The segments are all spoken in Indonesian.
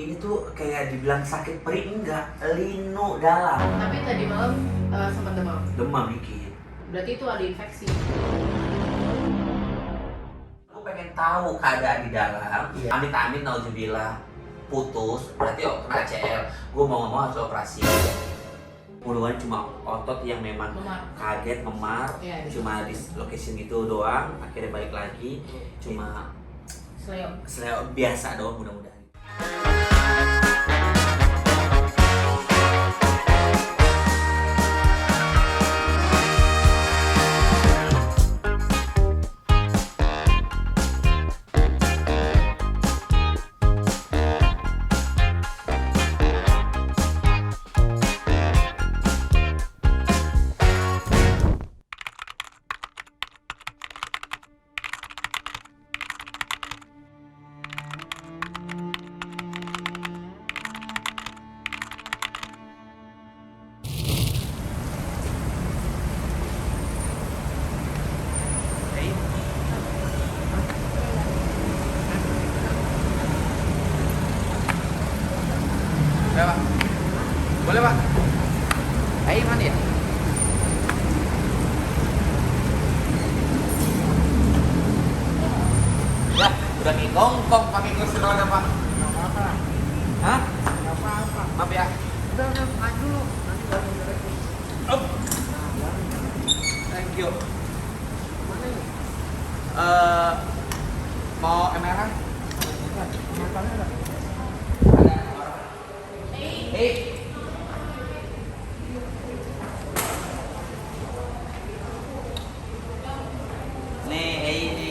ini tuh kayak dibilang sakit perih enggak, linu dalam. Tapi tadi malam sempat demam. Demam dikit. Berarti itu ada infeksi. Aku pengen tahu keadaan di dalam. Iya. Amit-amit nauzubillah putus, berarti kena ACL. Gue mau ngomong harus operasi. Mudah-mudahan cuma otot yang memang Memar. kaget, memar, Iya, cuma di location gitu doang, akhirnya balik lagi, cuma Seleo. biasa doang mudah-mudahan. Ya, Pak. Boleh, Pak? Ayo mana ya? Ya, udah ngongkong pakai kursi roda, Pak. Nggak apa-apa. Hah? Nggak apa-apa. Maaf ya. Udah, makan dulu. Nanti baru beresin. Up. Nah, baru. Thank you. Mana ini? Mau MRI? Makannya ada. Hey. Nih, ini.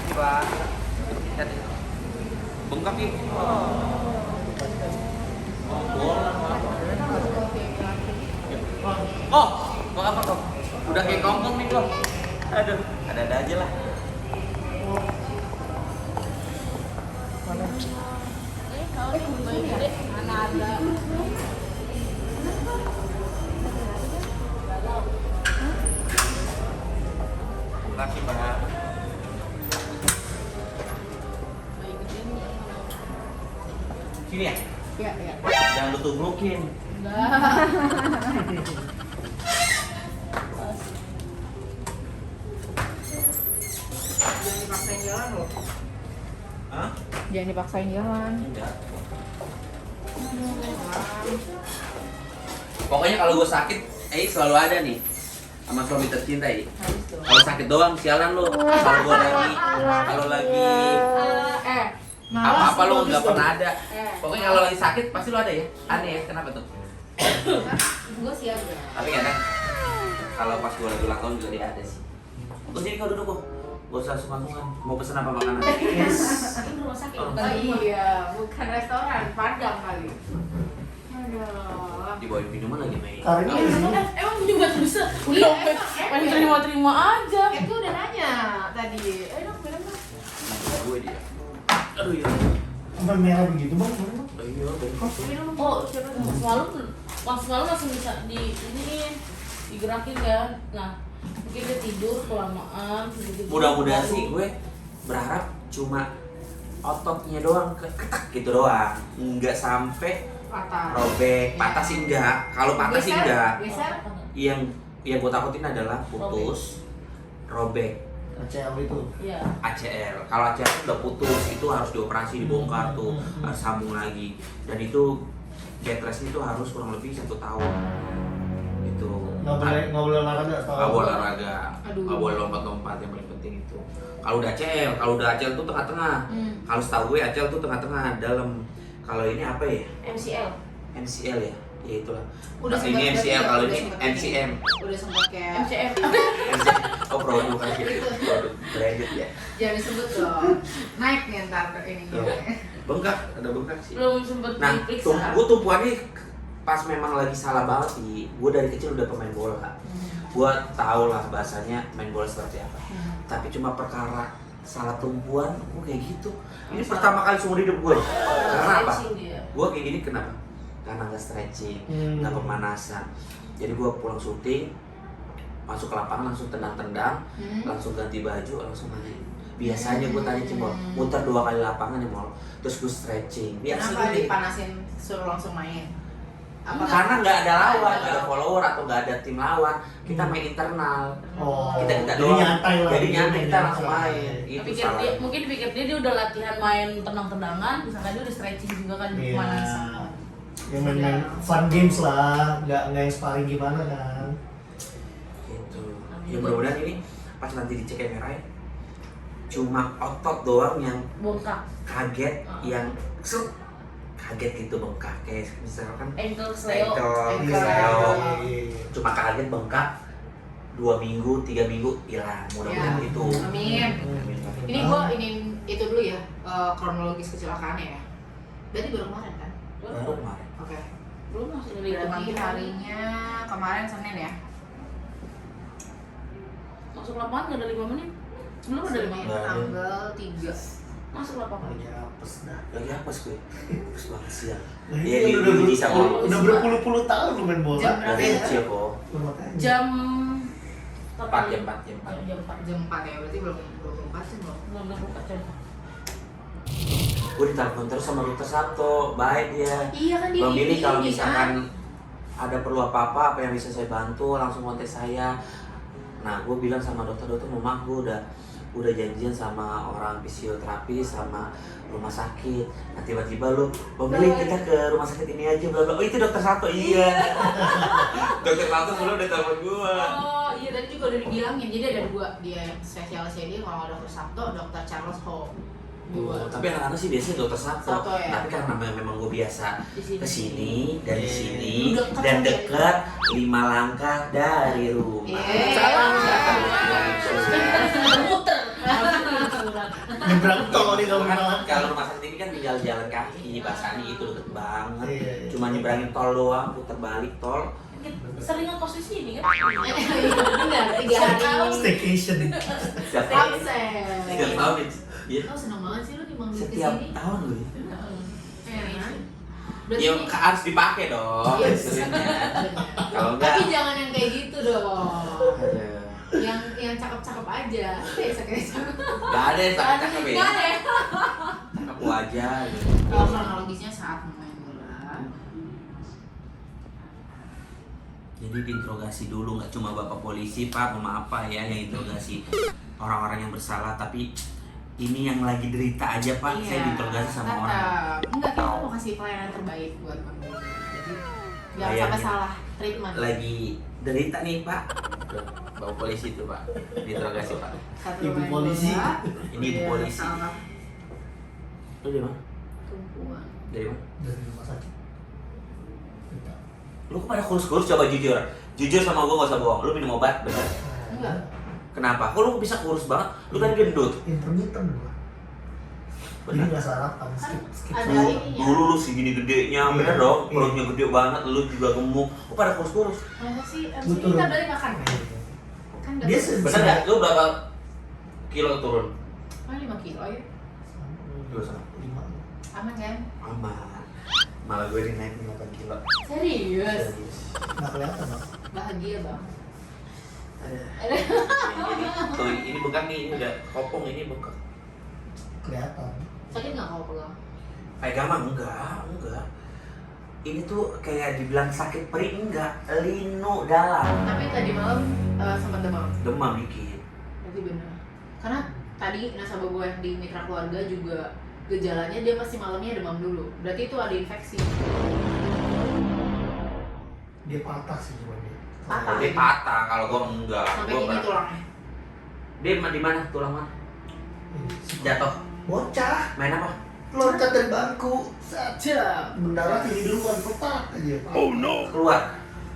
Ini, Pak. Lihat ya. Bengkak nih. Oh, gua apa tuh? Udah kayak ngomong nih gua. Aduh, ada-ada aja lah. Mana? Mana ada? Terima kasih, Pak. Sini ya? Iya, iya. Jangan lu tubrukin. Enggak. Jangan dipaksain jalan loh. Hah? Jangan dipaksain jalan. Enggak. Pokoknya kalau gue sakit, selalu ada nih sama suami tercinta ini. Habis tuh. Kalau sakit doang, sialan lu. Kalau gue lagi apa-apa lu nggak pernah ada. Pokoknya kalau lagi sakit pasti lu ada ya. Aneh ya, kenapa tuh? Gue siap ya. Tapi kadang kalau pas gue lagi ulang tahun juga dia ada sih. Gue sini kau duduk kok. Gak usah sungkan-sungkan. Mau pesen apa makanan? Yes. Ini rumah sakit Oh, bukan rumah. Iya, bukan restoran, Padang kali. Aduh. Dibawain minuman lagi Mei. Karena Emang juga bisa? Iya, Udah, pengen terima-terima aja. Itu udah nanya tadi. Dong, minum dong. Nama gue dia. Aduh ya. sampai merah begitu bang. Oh iya, bengkok. Minum dong. Oh, semalam langsung bisa digerakin kan. Nah, mungkin dia tidur kelamaan. tidur-tidur. Mudah-mudahan sih gue berharap cuma ototnya doang ketek gitu doang, nggak sampai Patah. robek, patah sih enggak. Kalau patah sih Geser, enggak. Geser. Yang gue takutin adalah putus, robek, ACL itu. Iya. ACL. Kalau ACL itu udah putus, itu harus dioperasi, dibongkar tuh, harus sambung lagi. Dan itu bed rest itu harus kurang lebih 1 tahun. Itu. Nggak boleh olahraga. Nggak boleh olahraga, Aduh. nggak boleh lompat-lompat, yang paling penting itu. Kalau udah ACL tuh tengah-tengah. Kalau setahu gue ACL tuh tengah-tengah, dalam. Kalau ini apa ya? MCL. MCL ya? Ya itulah. Udah Nah, ini sempat MCL, berarti, kalau udah ini sempat MCM. Udah sempat kayak MCM. MCM. Oh, produk bukan sih. Produk branded ya. jangan disebut dong. Naik nih ntar ini. Iya. Bengkak, ada bengkak sih. Belum sempet Nah, diperiksa. gue tumpuannya pas memang lagi salah banget sih. Gue dari kecil udah pemain bola. Gue tau lah bahasanya main bola seperti apa. Tapi cuma perkara salah tumpuan, gue kayak gitu. Ini pertama kali seumur hidup gue. Karena apa? Stretching dia. Gue kayak gini kenapa? Karena nggak stretching, nggak pemanasan. Jadi gue pulang syuting, masuk ke lapangan langsung tendang-tendang, langsung ganti baju, langsung main. Biasanya gue tanya cuma muter 2 kali lapangan ya Mol. Terus gue stretching. Biar Kenapa sini. dipanasin suruh langsung main? Karena nggak ada lawan, nggak ada follower atau nggak ada tim lawan. Kita main internal. Oh, Kita jadi doang. nyantai lah. Jadi nyantai kita langsung main. Itu pikir salah. dia, mungkin dipikir dia udah latihan main tenang-tendangan, misalkan dia udah stretching juga kan Iya. pemanasan. Yang main-main fun games lah, nggak yang sparring gimana kan. Gitu. Ya mudah-mudahan ini pas nanti dicek kamera ya, cuma otot doang yang Bongkak, kaget, yang kaget gitu bengkak kayak misalkan ankle sleo. ankle, Iya. sleo. Iya. Cuma kaget bengkak 2 minggu, 3 minggu hilang. Mudah-mudahan Ya. itu. Amin. Amin. Ini gua ini itu dulu ya, kronologis kecelakaannya ya. Berarti baru kemarin kan? Baru kemarin. Oke. Belum masih dari Berarti harinya kemarin Senin ya. masuk lapangan nggak ada 5 menit. Sebelum ada 5 Senin menit. Nggak ada. tanggal 3. Masuk lapangan. Lagi apes dah. Lagi apa sih gue? Terus banget siang. Nah, Iya, ini di uji sama udah berpuluh-puluh tahun lu main bola. Jam berapa dari ya? kecil kok. Makanya. Jam 4 jam 4 jam 4. Jam 4. Jam 4 ya, berarti belum 4 sih belum. Belum buka jam 4. Gue ditelepon terus sama Dokter Sabto, baik dia. Iya kan dia Bang Billy kalau ini misalkan kan. ada perlu apa-apa, apa yang bisa saya bantu, langsung kontak saya. Nah, gue bilang sama dokter memang gue udah janjian sama orang fisioterapis sama rumah sakit. Nah tiba-tiba lu, Bang Billy kita ke rumah sakit ini aja, bla bla. Oh itu Dokter Sabto, iya. Dokter Sabto belum udah telepon gue. Oh iya tadi juga udah dibilangin, jadi ada 2 dia yang spesialisnya dia kalau Dokter Sabto, Dokter Charles Ho. 2. Tapi anak-anak sih biasanya Dokter Sabto. Sabto, ya? Tapi karena memang gue biasa Di sini. kesini dari sini Lu deket dan sama dekat 5 langkah dari rumah. Muter. Nyebrang tol nih kalau Kan malam. kalau rumah sakit ini kan tinggal jalan kaki, bahasanya itu deket banget. Iya. Cuma nyebrangin tol doang, putar balik tol. Sering ngekos di sini kan? Benar, 3 hari. Staycation. Setiap tahun. Setiap Absen. tahun. Iya. Kau seneng banget sih lu dimanggil ke Setiap sini. tahun loh. Berarti Ya ini- harus dipakai dong. Iya. insulinnya. Kalau enggak, Tapi jangan yang kayak gitu dong. ada. Yang cakep-cakep aja. Kayak cakep. Nggak ada yang cakep-cakep ya. Enggak ada. Cakep aja. Gitu. Kalau kronologisnya saat main bola. Jadi diinterogasi dulu, nggak cuma bapak polisi, pak, mama apa ya yang interogasi orang-orang yang bersalah, tapi ini yang lagi derita aja pak, Iya, saya diinterogasi sama orang. Enggak, kita mau kasih pelayanan terbaik buat Bang Billy. Jadi jangan Bayangin. sampai salah treatment. Lagi derita nih pak, bawa polisi itu pak, diinterogasi pak. Satu Ibu main polisi. bola, Ini ibu dia polisi. salah Lu dari mana? tumpuan. Dari mana? Dari rumah sakit. Lu kok pada kurus-kurus, coba jujur. Jujur sama gua, nggak usah bohong. Lu minum obat bener? Enggak. Kenapa? Kok lu bisa kurus banget? Lu kan gendut. Intermittent gua. Jadi Bener. nggak sarapan, skip. Ada Dulu, ininya. dulu lu segini gedenya, bener Iya. dong? Iya. Perutnya gede banget, lu juga gemuk. Kok pada kurus-kurus? Masa sih? Abis Betul. ini kita balik makan kan? Kan nggak Dia bisa. Bener nggak? Lu berapa kilo turun? Oh 5 kilo ya? Dua sama. 5. Aman kan? Aman. Malah gue ini naik 8 kilo. Serius? Serius. Nggak kelihatan dong. Bahagia bang. Ada. Tuh, ini bengkak nih, ini udah kopong, ini bengkak. Kelihatan. Sakit nggak kalau pegang? Pegang mah enggak. Ini tuh kayak dibilang sakit perih enggak, linu dalam. Tapi tadi malam sempat demam. Demam dikit. Berarti benar. Karena tadi nasabah gue yang di mitra keluarga juga gejalanya dia pasti malamnya demam dulu. Berarti itu ada infeksi. Dia patah sih cuma dia. Patah. Dia patah, kalau gua enggak. Sampai Gua gini pernah- tulangnya. Dia di mana? Tulang mana? Jatuh. Bocah, Main apa? loncat dari bangku. Saja. Mendarat ini duluan, petak aja. Keluar.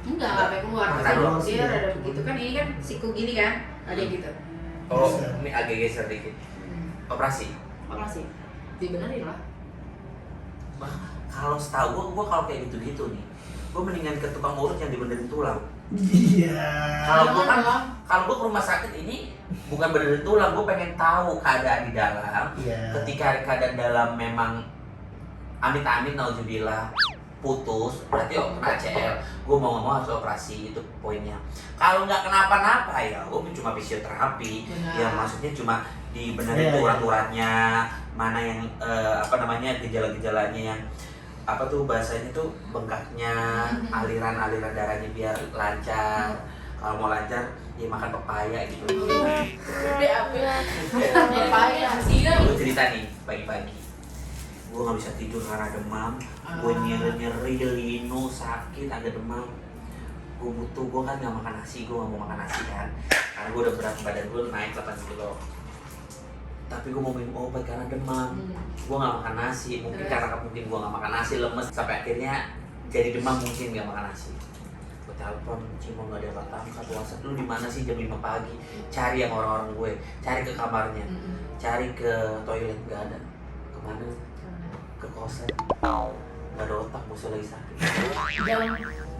Enggak sampai keluar. Mata Tapi doang dia sih. rada begitu kan. Ini kan siku gini kan. Ada gitu. Oh, Bisa. ini agak geser dikit. Operasi. Makasih. Dibenerin lah. Bah, kalau setahu gua kalau kayak gitu-gitu nih, gua mendingan ke tukang urut yang dibenerin tulang. Iya. Kalau gua kan, Dong. kalau gua ke rumah sakit ini bukan benerin tulang, gua pengen tahu keadaan di dalam. Iya. Ketika keadaan dalam memang amit-amit nauzubillah putus berarti kena ACL, gue mau nggak mau harus operasi, itu poinnya. Kalau nggak kenapa-napa ya gue cuma fisioterapi. Benar. Ya maksudnya cuma dibenerin Iya, iya. urat-uratnya, mana yang gejala-gejalanya yang apa tuh bahasanya tuh bengkaknya, aliran-aliran darahnya biar lancar. Kalau mau lancar ya makan pepaya gitu. BAP. Pepaya. Iya. Gue cerita nih pagi-pagi, gue nggak bisa tidur karena demam, gue nyeri linu, sakit, agak demam. Gue kan nggak makan nasi, gue nggak mau makan nasi kan, karena gue udah berat badan gue naik 8 kilo. Tapi gue mau minum obat karena demam, gue nggak makan nasi. Mungkin karena gue nggak makan nasi, lemes sampai akhirnya jadi demam, mungkin nggak makan nasi. Gue telepon Cimo, nggak ada yang angkat. WhatsApp lu di mana sih jam 5 pagi? Cari yang orang-orang gue, cari ke kamarnya, cari ke toilet, nggak ada. Kemana? Ke kosan. Nggak ada otak, musuh lagi sakit. Jam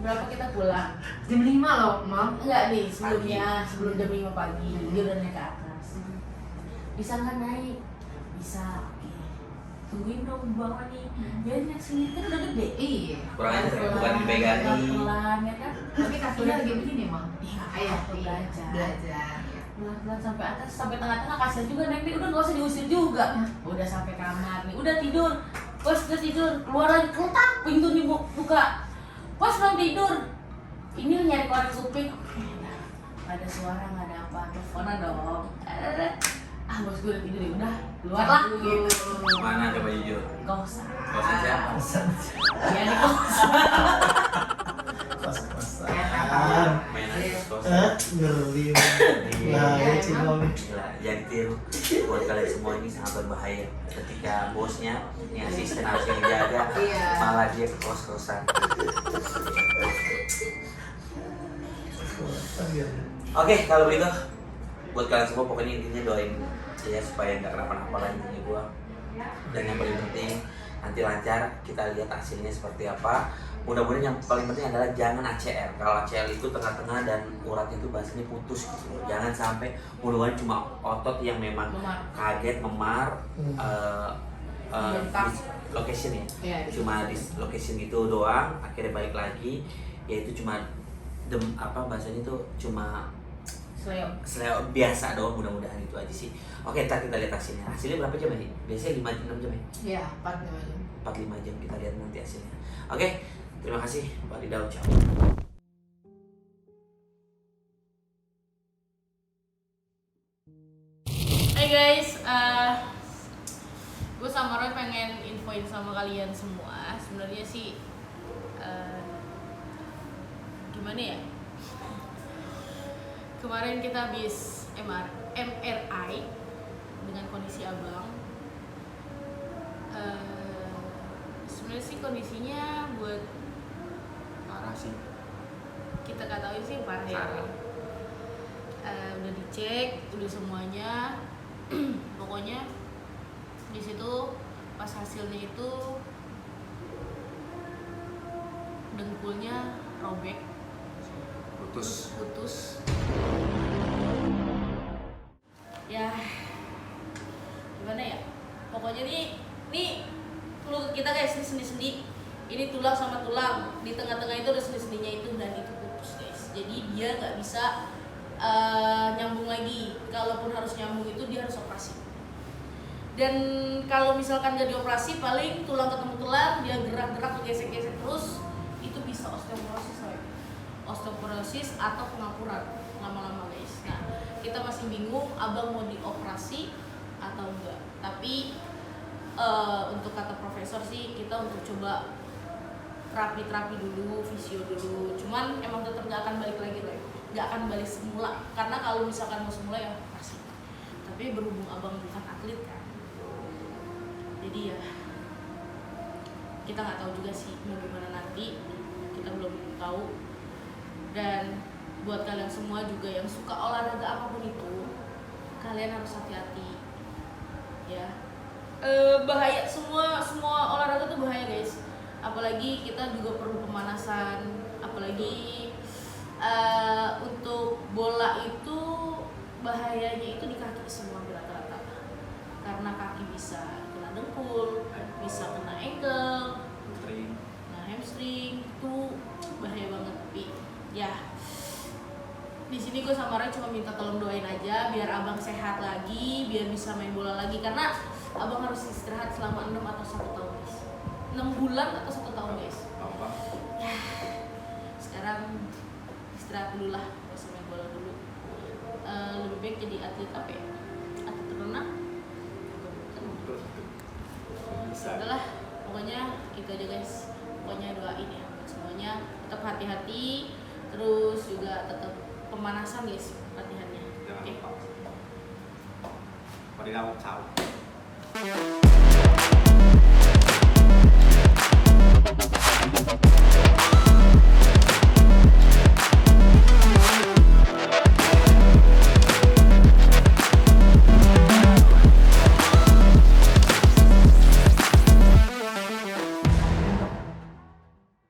berapa kita pulang? Jam 5 loh, Mam. Enggak nih, sebelumnya, sebelum jam 5 pagi dia udah naik ke atas. Bisa nggak naik? Bisa, oke. Tungguin dong bawa nih. Jadi naik sini kan udah gede. Iya. Kurang aja bukan dipegangin. Pelan-pelan ya kan? Tapi kakinya lagi begini, Mam. Iya, Ayo, belajar. Belajar. Pelan-pelan sampai atas, sampai tengah-tengah kasihan juga naik nih. Udah nggak usah diusir juga. Udah sampai kamar nih, udah tidur. Bos udah tidur, keluar lagi, keletak pintu dibuka. Bos belum tidur. Ini nyari korek kuping. Ada suara, nggak ada apa, teleponan dong. Bos gue udah tidur ya udah keluar lah gitu. Mana coba jujur? Kosan. Kosan siapa? Iya di kosan. Pas-pasan. Main aja kosan. Ngeri. Nah, ya Cimo nih. Gila, jadi tiru buat kalian semua ini sangat berbahaya ketika bosnya, ini asisten harus yang jaga, Iya. malah dia ke kos-kosan. Oke, kalau begitu buat kalian semua pokoknya intinya doain ya supaya nggak kenapa-napa lagi punya gua. Dan yang paling penting nanti lancar, kita lihat hasilnya seperti apa. Mudah-mudahan yang paling penting adalah jangan ACL. Kalau ACL itu tengah-tengah dan urat itu bahasanya putus gitu. Jangan sampai, mudah-mudahan cuma otot yang memang Memar. kaget, memar, Bengkak. location ya. Iya, Cuma di location gitu doang, akhirnya balik lagi. Ya itu cuma bahasanya itu cuma Seleo. biasa doang, mudah-mudahan itu aja sih. Oke, ntar kita lihat hasilnya. Hasilnya berapa jam nih? Biasanya 5-6 jam ya? Iya, 4 jam. 4-5 jam kita lihat nanti hasilnya. Oke, terima kasih Pak Ridal. Ciao. Hai guys, gue sama Roy pengen infoin sama kalian semua. Sebenarnya sih gimana ya? Kemarin kita habis MRI dengan kondisi abang. Sebenarnya sih kondisinya buat Parah sih. kita nggak tahu sih parah ya. Parah. Udah dicek, udah semuanya. Pokoknya di situ pas hasilnya itu dengkulnya robek, putus. Ya gimana ya? Pokoknya nih tulang kita kayak sendi-sendi. Ini tulang sama tulang, di tengah-tengah itu ada sendi-sendinya itu dan itu putus guys. Jadi dia nggak bisa nyambung lagi. Kalaupun harus nyambung itu dia harus operasi. Dan kalau misalkan nggak dioperasi, paling tulang ketemu tulang, dia gerak-gerak, gesek-gesek terus, itu bisa osteoporosis, osteoporosis atau pengapuran lama-lama guys. Nah, kita masih bingung, abang mau dioperasi atau enggak. Tapi untuk kata profesor sih, kita untuk coba terapi dulu, fisio dulu. Cuman emang tetap nggak akan balik lagi loh, nggak akan balik semula. Karena kalau misalkan mau semula ya pasti. Tapi berhubung abang bukan atlet kan, jadi ya kita nggak tahu juga sih mau gimana nanti, kita belum tahu. Dan buat kalian semua juga yang suka olahraga apapun itu, kalian harus hati-hati ya. Bahaya, semua olahraga tuh bahaya guys. Apalagi kita juga perlu pemanasan, apalagi untuk bola itu bahayanya itu di kaki semua rata-rata, karena kaki bisa kena dengkul, bisa kena ankle. Nah hamstring itu bahaya banget. Tapi ya di sini gue sama Ray cuma minta tolong doain aja biar abang sehat lagi, biar bisa main bola lagi, karena abang harus istirahat selama 6 atau 1 tahun guys. 6 bulan atau 1 tahun guys. Ya, sekarang istirahat dulu lah, gak usah main bola dulu. Lebih baik jadi atlet apa ya? Atlet renang. Udahlah, pokoknya itu aja guys. Pokoknya doain ya buat semuanya, tetap hati-hati, terus juga tetap pemanasan guys latihannya. Jangan Oke. lupa. Mari kita ciao.